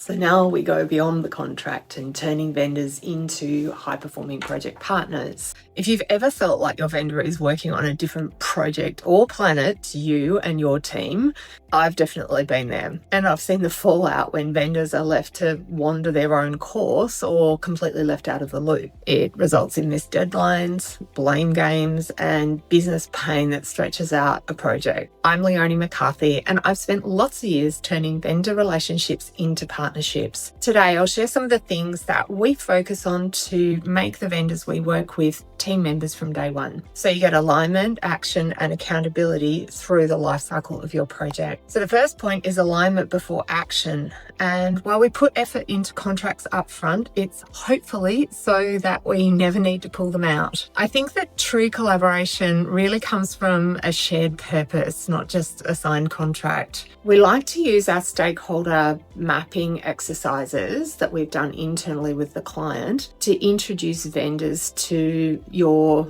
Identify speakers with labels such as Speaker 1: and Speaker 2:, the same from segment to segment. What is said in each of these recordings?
Speaker 1: So now we go beyond the contract and turning vendors into high-performing project partners. If you've ever felt like your vendor is working on a different project or planet to you and your team, I've definitely been there. And I've seen the fallout when vendors are left to wander their own course or completely left out of the loop. It results in missed deadlines, blame games, and business pain that stretches out a project. I'm Leonie McCarthy, and I've spent lots of years turning vendor relationships into partnerships. Today, I'll share some of the things that we focus on to make the vendors we work with team members from day one. So you get alignment, action, and accountability through the life cycle of your project. So the first point is alignment before action. And while we put effort into contracts up front, it's hopefully so that we never need to pull them out. I think that true collaboration really comes from a shared purpose, not just a signed contract. We like to use our stakeholder mapping exercises that we've done internally with the client to introduce vendors to your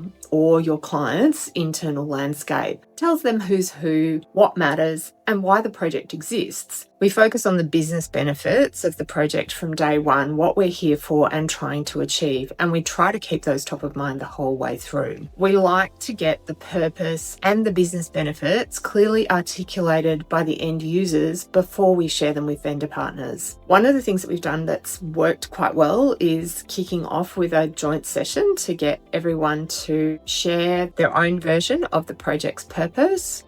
Speaker 1: client's internal landscape. Tells them who's who, what matters, and why the project exists. We focus on the business benefits of the project from day one, what we're here for and trying to achieve, and we try to keep those top of mind the whole way through. We like to get the purpose and the business benefits clearly articulated by the end users before we share them with vendor partners. One of the things that we've done that's worked quite well is kicking off with a joint session to get everyone to share their own version of the project's purpose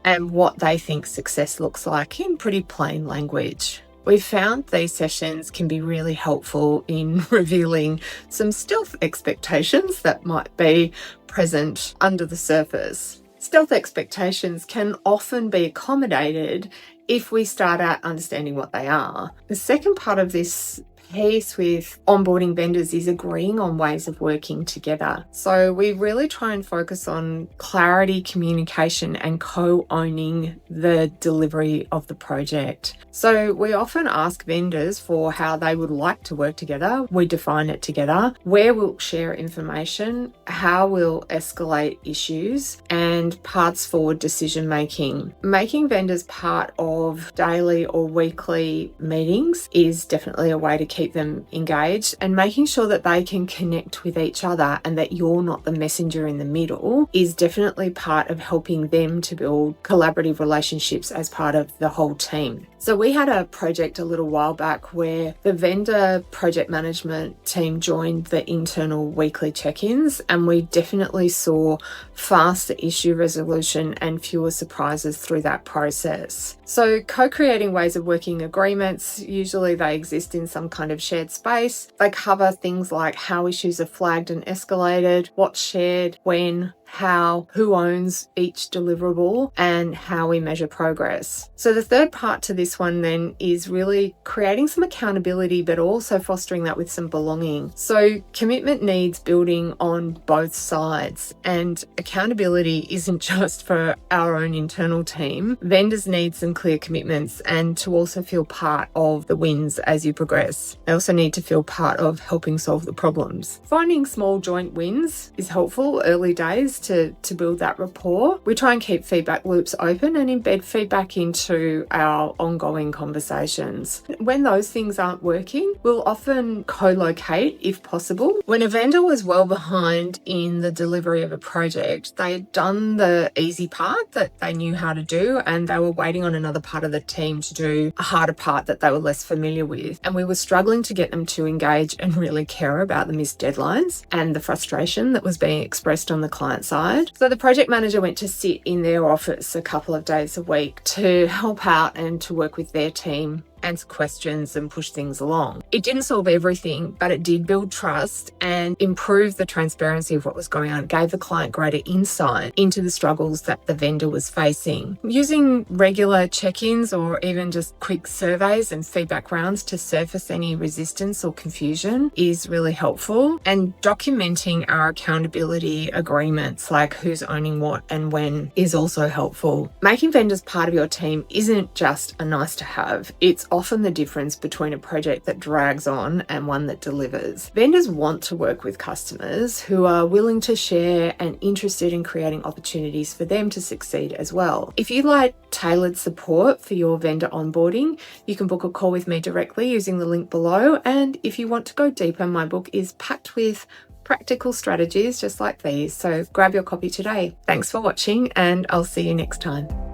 Speaker 1: and what they think success looks like in pretty plain language. We've found these sessions can be really helpful in revealing some stealth expectations that might be present under the surface. Stealth expectations can often be accommodated if we start out understanding what they are. The second part of this piece with onboarding vendors is agreeing on ways of working together. So we really try and focus on clarity, communication, and co-owning the delivery of the project. So we often ask vendors for how they would like to work together. We define it together, where we'll share information, how we'll escalate issues, and paths forward decision making. Making vendors part of daily or weekly meetings is definitely a way to keep them engaged, and making sure that they can connect with each other and that you're not the messenger in the middle is definitely part of helping them to build collaborative relationships as part of the whole team. So we had a project a little while back where the vendor project management team joined the internal weekly check-ins, and we definitely saw faster issue resolution and fewer surprises through that process. So co-creating ways of working agreements, usually they exist in some kind of shared space. They cover things like how issues are flagged and escalated, what's shared, when, how, who owns each deliverable, and how we measure progress. So the third part to this one then is really creating some accountability, but also fostering that with some belonging. So commitment needs building on both sides, and accountability isn't just for our own internal team. Vendors need some clear commitments and to also feel part of the wins as you progress. They also need to feel part of helping solve the problems. Finding small joint wins is helpful early days to build that rapport. We try and keep feedback loops open and embed feedback into our ongoing conversations. When those things aren't working, we'll often co-locate if possible. When a vendor was well behind in the delivery of a project, they had done the easy part that they knew how to do, and they were waiting on another part of the team to do a harder part that they were less familiar with. And we were struggling to get them to engage and really care about the missed deadlines and the frustration that was being expressed on the client side. So the project manager went to sit in their office a couple of days a week to help out and to work with their team, answer questions and push things along. It didn't solve everything, but it did build trust and improve the transparency of what was going on. It gave the client greater insight into the struggles that the vendor was facing. Using regular check-ins or even just quick surveys and feedback rounds to surface any resistance or confusion is really helpful. And documenting our accountability agreements, like who's owning what and when, is also helpful. Making vendors part of your team isn't just a nice to have. It's often the difference between a project that drags on and one that delivers. Vendors want to work with customers who are willing to share and interested in creating opportunities for them to succeed as well. If you like tailored support for your vendor onboarding, you can book a call with me directly using the link below. And if you want to go deeper, my book is packed with practical strategies just like these. So grab your copy today. Thanks for watching, and I'll see you next time.